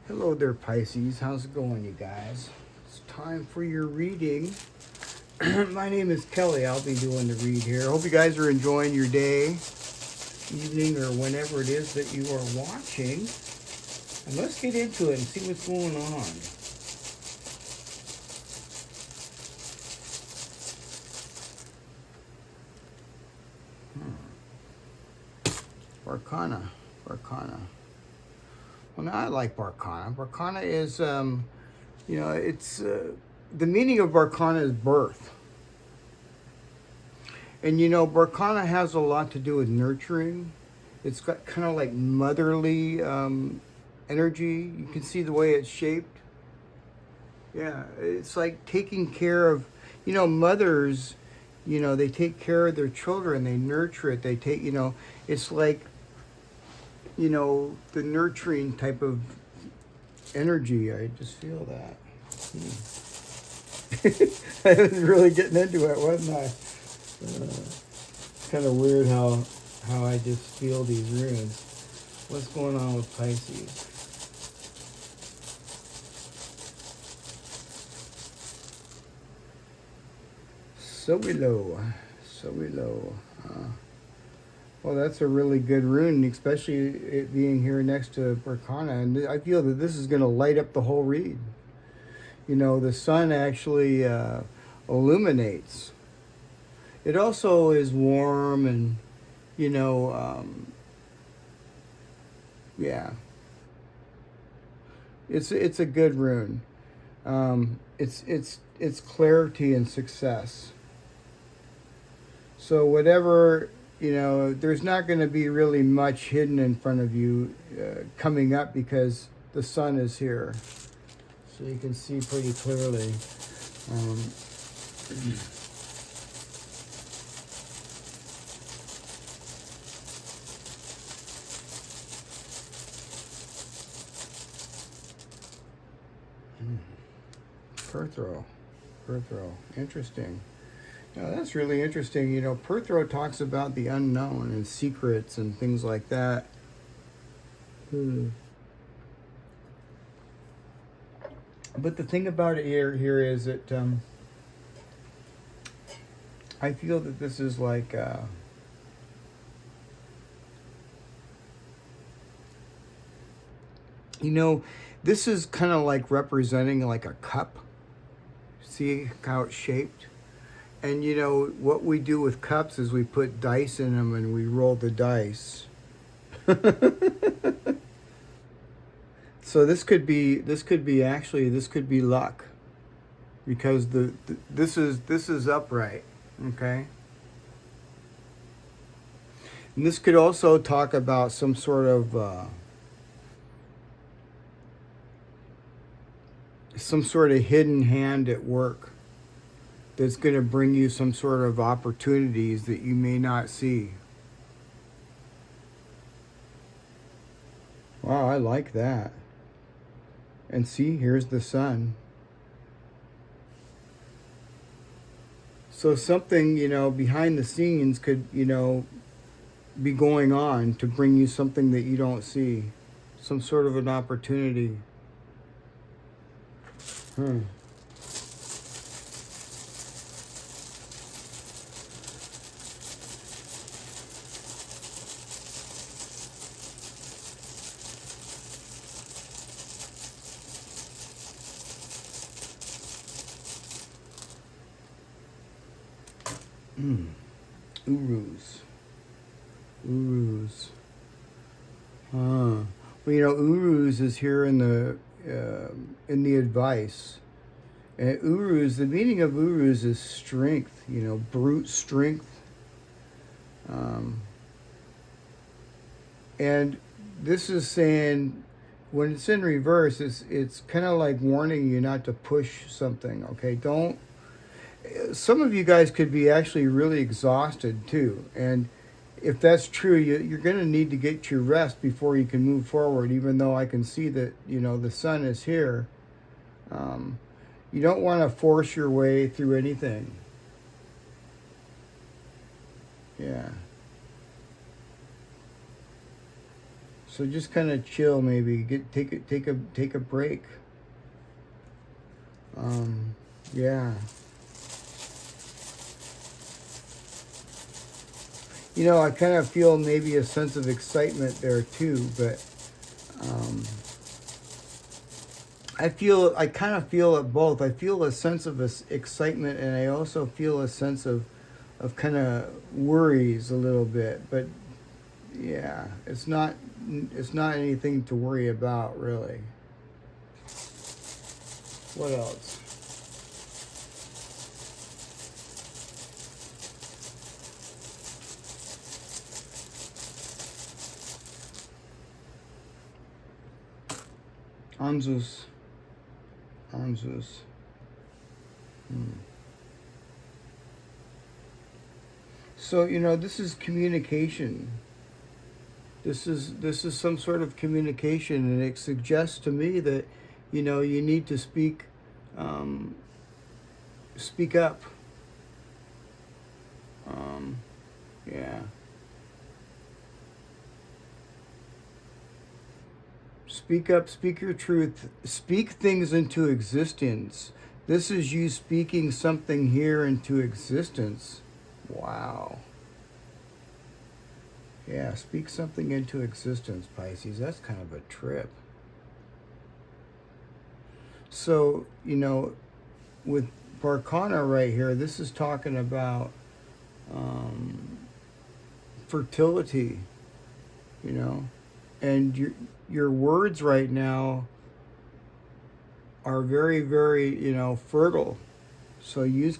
Hello there, Pisces. How's it going, you guys? It's time for your reading. My name is Kelly. I'll be doing the read here. I hope you guys are enjoying your day, evening, or whenever it is that you are watching. And let's get into it and see what's going on. Berkano. Well, now I like Berkano. Berkano is, it's the meaning of Berkano is birth. And Berkano has a lot to do with nurturing. It's got kind of like motherly energy. You can see the way it's shaped. Yeah, it's like taking care of, mothers, they take care of their children, they nurture it, they take, it's like, the nurturing type of energy. I just feel that. I was really getting into it, wasn't I? It's kind of weird how I just feel these runes. What's going on with Pisces? Sowilo. Well, that's a really good rune, especially it being here next to Berkano. And I feel that this is going to light up the whole read. The sun actually illuminates. It also is warm and, yeah. It's a good rune. It's clarity and success. So whatever, there's not going to be really much hidden in front of you coming up because the sun is here. So you can see pretty clearly. Perthro. Interesting. Now that's really interesting. Perthro talks about the unknown and secrets and things like that. But the thing about it here is that I feel that this is like this is kind of like representing like a cup. See how it's shaped? And what we do with cups is we put dice in them and we roll the dice. So this could be luck, because this is upright, okay? And this could also talk about some sort of hidden hand at work that's going to bring you some sort of opportunities that you may not see. Wow, I like that. And see, here's the sun. So something, behind the scenes could, be going on to bring you something that you don't see. Some sort of an opportunity. Uruz. Well, Uruz is here in the advice. And Uruz, the meaning of Uruz is strength, brute strength. And this is saying, when it's in reverse, it's kind of like warning you not to push something, okay? Some of you guys could be actually really exhausted too. And if that's true, you're going to need to get your rest before you can move forward, even though I can see that, the sun is here. You don't want to force your way through anything. Yeah. So just kind of chill, maybe take a break. Yeah. You know, I kind of feel maybe a sense of excitement there too, but um, I kind of feel it both. I feel a sense of excitement, and I also feel a sense of kind of worries a little bit. But yeah, it's not anything to worry about, really. What else? Anzus. Anzus. So, you know, this is communication. This is some sort of communication, and it suggests to me that, you know, you need to um, speak up. Yeah. Speak up, speak your truth, speak things into existence. This is you speaking something here into existence. Wow. Yeah, speak something into existence, Pisces. That's kind of a trip. So, you know, with Berkano right here, this is talking about um, fertility, you know, and your words right now are very, very, you know, fertile. So use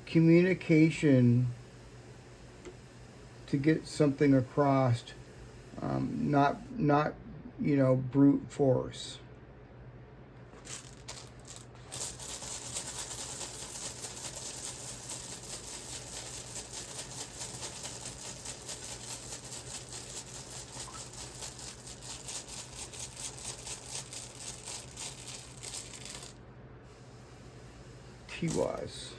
communication to get something across, not you know, brute force. Tiwaz.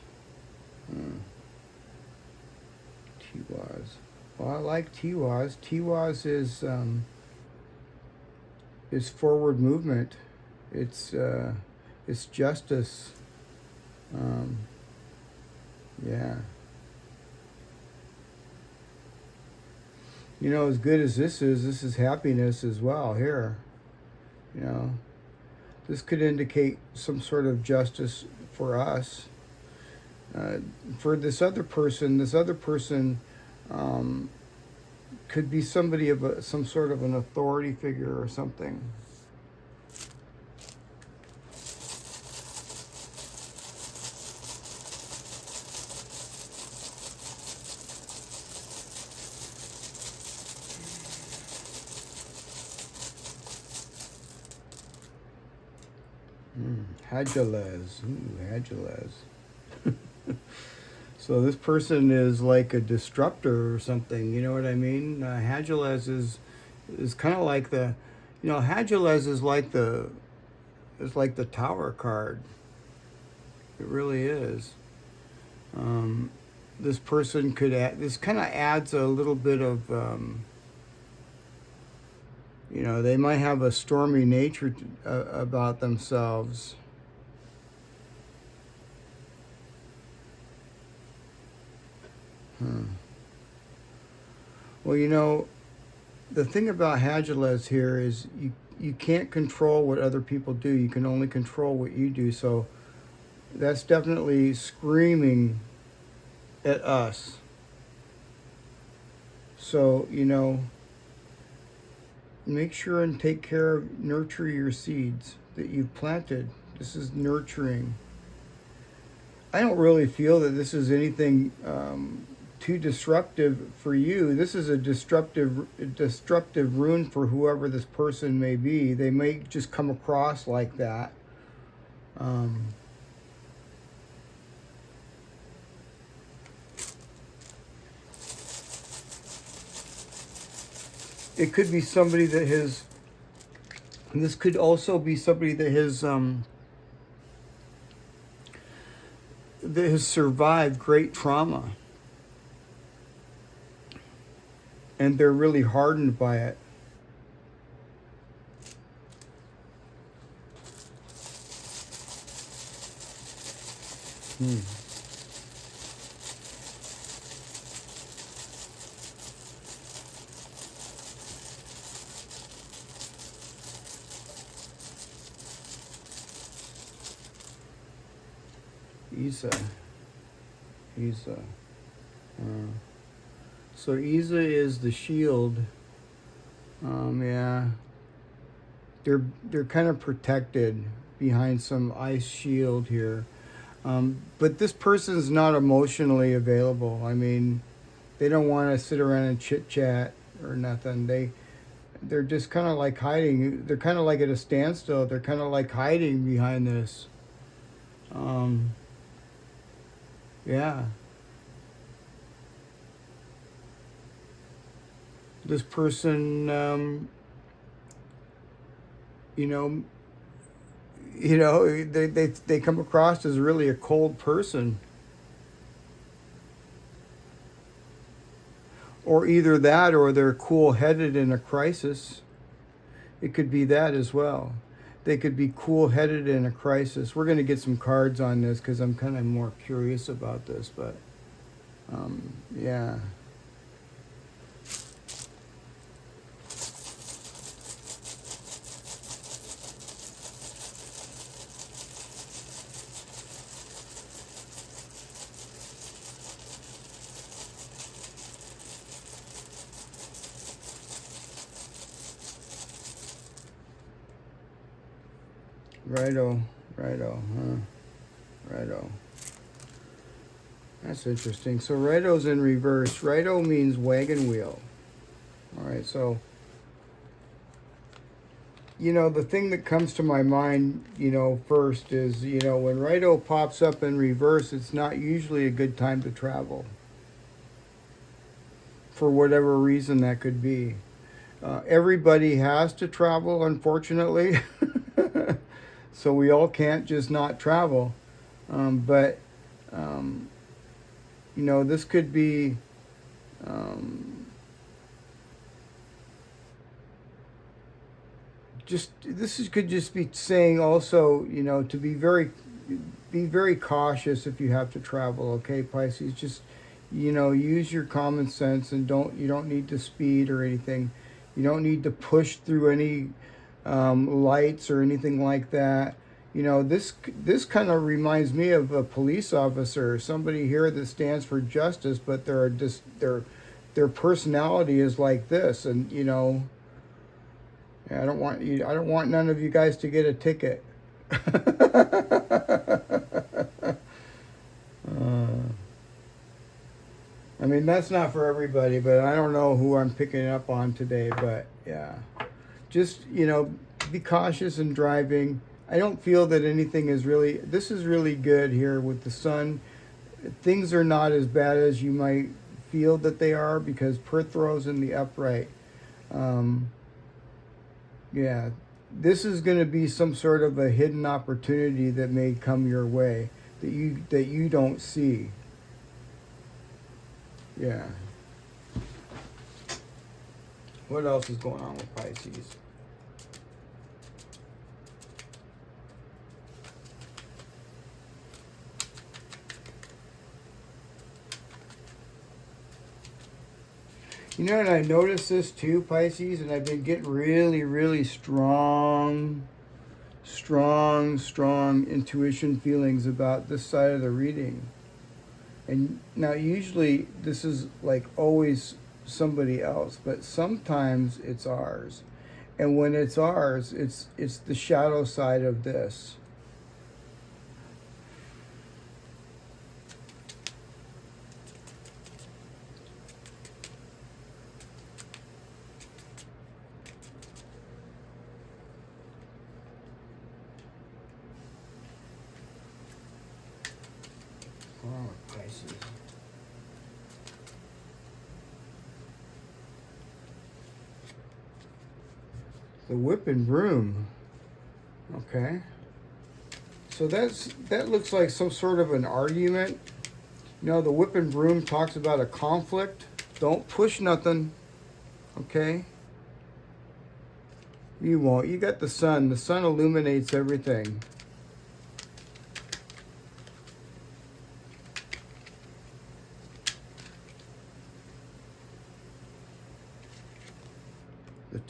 Tiwaz. Well, I like Tiwaz. Tiwaz is forward movement. It's justice. Um, yeah. You know, as good as this is happiness as well here. You know, this could indicate some sort of justice for us. For this other person um, could be somebody of some sort of an authority figure or something. Hajalez. Ooh, Hajalez. So this person is like a disruptor or something. You know what I mean? Hajalez is kind of like the, you know, Hajalez is like the Tower card. It really is. This person could add. This kind of adds a little bit of. You know, they might have a stormy nature about themselves. Well, you know, the thing about Hajalez here is you can't control what other people do. You can only control what you do. So that's definitely screaming at us. So, you know, make sure and take care of, nurture your seeds that you've planted. This is nurturing. I don't really feel that this is anything too disruptive for you. This is a disruptive rune for whoever this person may be. They may just come across like that. It could be somebody that has. This could also be somebody that has survived great trauma, and they're really hardened by it. Isa. Isa. So Isa is the shield. Yeah. They're kind of protected behind some ice shield here. But this person's not emotionally available. I mean, they don't want to sit around and chit chat or nothing. They're just kind of like hiding. They're kind of like at a standstill. They're kind of like hiding behind this. Yeah. This person, they come across as really a cold person. Or either that or they're cool-headed in a crisis. It could be that as well. They could be cool-headed in a crisis. We're going to get some cards on this because I'm kind of more curious about this, but yeah. Raidho, Raidho. That's interesting. So Raidho's in reverse. Raidho means wagon wheel. All right, so, the thing that comes to my mind, first is, when Raidho pops up in reverse, it's not usually a good time to travel. For whatever reason that could be. Everybody has to travel, unfortunately. So we all can't just not travel. But this could be could just be saying also, to be very cautious if you have to travel, okay, Pisces? Just, use your common sense and you don't need to speed or anything. You don't need to push through any lights or anything like that. This kind of reminds me of a police officer, somebody here that stands for justice, but their personality is like this, and I don't want none of you guys to get a ticket. I mean, that's not for everybody, but I don't know who I'm picking up on today, but yeah. Just, be cautious in driving. I don't feel that anything this is really good here with the sun. Things are not as bad as you might feel that they are because Perthro's in the upright. Yeah, this is going to be some sort of a hidden opportunity that may come your way that you don't see. Yeah. What else is going on with Pisces? And I noticed this too, Pisces, and I've been getting really, really strong intuition feelings about this side of the reading. And now usually this is like always somebody else, but sometimes it's ours. And when it's ours, it's the shadow side of this. Oh, Pisces. The whip and broom. Okay. So that looks like some sort of an argument. The whip and broom talks about a conflict. Don't push nothing. Okay? You won't. You got the sun. The sun illuminates everything.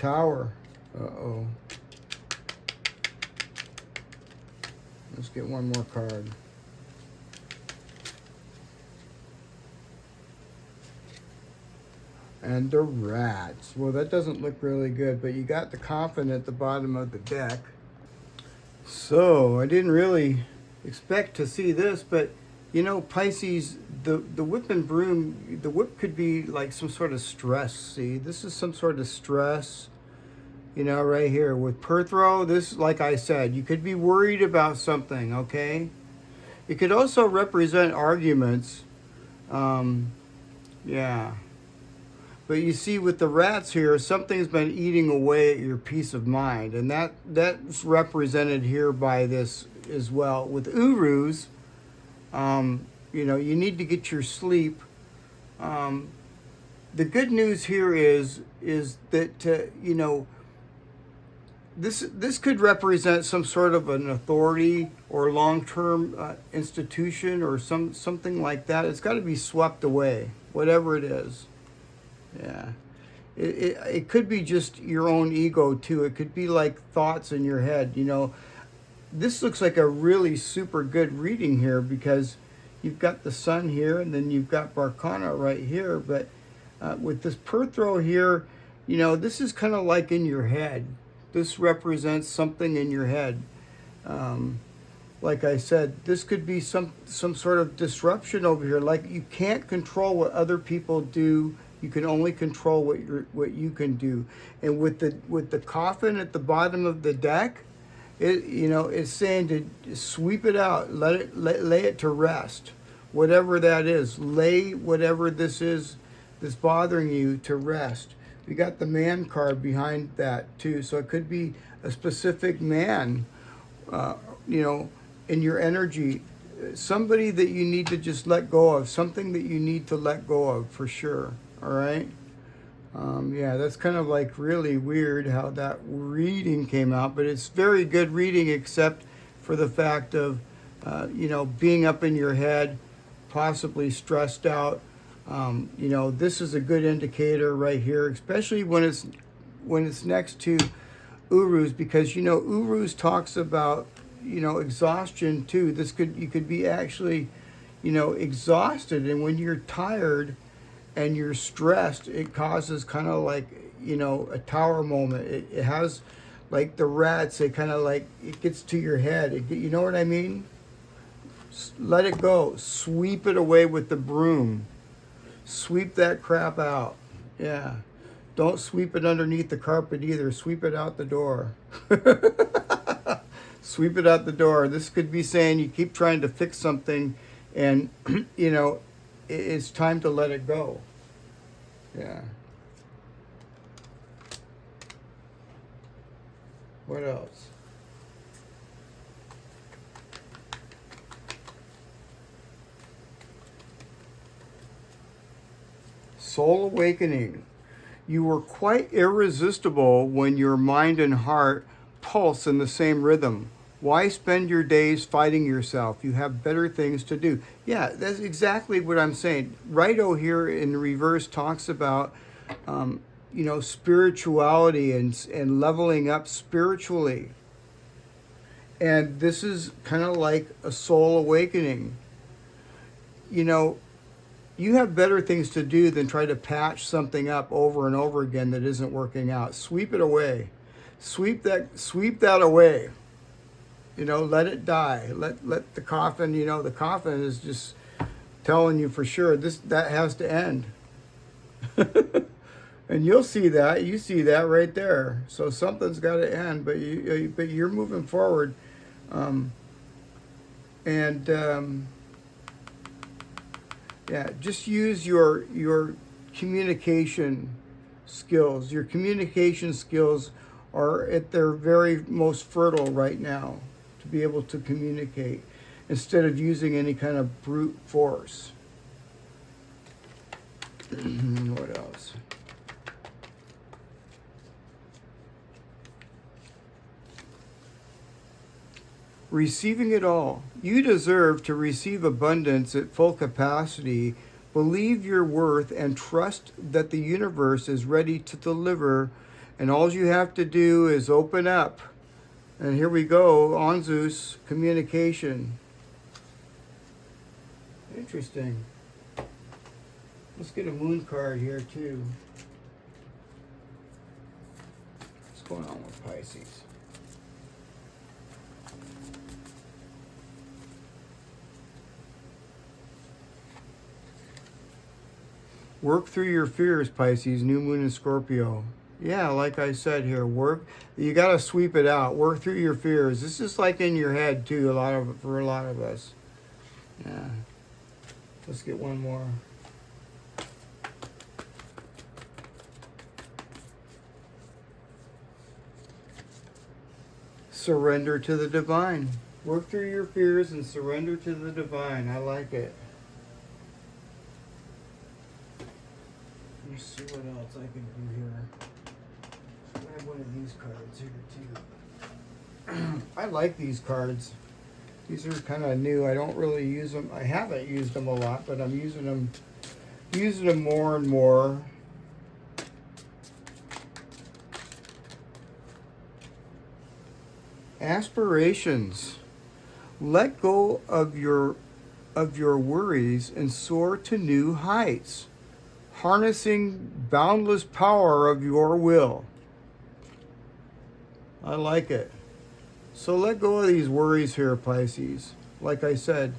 Tower. Uh-oh. Let's get one more card. And the Rats. Well, that doesn't look really good, but you got the Coffin at the bottom of the deck. So, I didn't really expect to see this, but, you know, Pisces, the whip and broom, the whip could be like some sort of stress, see? This is some sort of stress, you know, right here. With Perthro, this, like I said, you could be worried about something, okay? It could also represent arguments. Yeah. But you see, with the Rats here, something's been eating away at your peace of mind. And that's represented here by this as well. With Uruz, you know, you need to get your sleep. The good news here is that, you know, this could represent some sort of an authority or long-term institution or something like that. It's got to be swept away, whatever it is. Yeah. It could be just your own ego, too. It could be like thoughts in your head, you know. This looks like a really super good reading here because you've got the Sun here and then you've got Berkano right here. But with this Perthro here, you know, this is kind of like in your head. This represents something in your head. Like I said, this could be some sort of disruption over here. Like you can't control what other people do. You can only control what you can do. And with the Coffin at the bottom of the deck, you know, it's saying to sweep it out, lay it to rest, whatever that is. Lay whatever this is that's bothering you to rest. We got the Man card behind that too, so it could be a specific man, you know, in your energy, somebody that you need to just let go of, something that you need to let go of for sure. All right. Yeah, that's kind of like really weird how that reading came out, but it's very good reading except for the fact of, you know, being up in your head, possibly stressed out. You know, this is a good indicator right here, especially when it's next to Uruz, because, you know, Uruz talks about, you know, exhaustion too. You could be actually, you know, exhausted, and when you're tired and you're stressed, it causes kind of like, you know, a tower moment. It has, like the Rats, it kind of like, it gets to your head. You know what I mean? Let it go. Sweep it away with the broom. Sweep that crap out. Yeah. Don't sweep it underneath the carpet either. Sweep it out the door. Sweep it out the door. This could be saying you keep trying to fix something and, you know, it's time to let it go. Yeah. What else? Soul awakening. You were quite irresistible when your mind and heart pulse in the same rhythm. Why spend your days fighting yourself? You have better things to do. Yeah, that's exactly what I'm saying. Raidho here in reverse talks about, you know, spirituality and leveling up spiritually. And this is kind of like a soul awakening. You know, you have better things to do than try to patch something up over and over again that isn't working out. Sweep it away. Sweep that away. You know, let it die. Let the coffin, you know, the coffin is just telling you for sure that has to end. And you'll see that. You see that right there. So something's got to end, but you're moving forward. Yeah, just use your communication skills. Your communication skills are at their very most fertile right now to be able to communicate instead of using any kind of brute force. What else? Receiving it all. You deserve to receive abundance at full capacity. Believe your worth and trust that the universe is ready to deliver And all you have to do is open up. And here we go, on Zeus, communication. Interesting. Let's get a moon card here too. What's going on with Pisces? Work through your fears, Pisces, new moon in Scorpio. Yeah, like I said here, you got to sweep it out. Work through your fears. This is like in your head too, for a lot of us. Yeah. Let's get one more. Surrender to the divine. Work through your fears and surrender to the divine. I like it. Let me see what else I can do here. Grab one of these cards here too. I like these cards. These are kind of new. I don't really use them. I haven't used them a lot, but I'm using them more and more. Aspirations. Let go of your worries and soar to new heights, harnessing boundless power of your will. I like it. So let go of these worries here, Pisces. Like I said,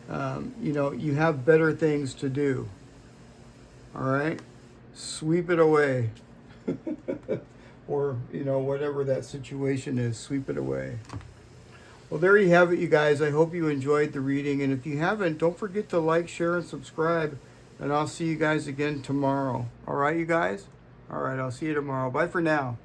you have better things to do. All right? Sweep it away. Or, whatever that situation is, sweep it away. Well, there you have it, you guys. I hope you enjoyed the reading. And if you haven't, don't forget to like, share, and subscribe. And I'll see you guys again tomorrow. All right, you guys? All right, I'll see you tomorrow. Bye for now.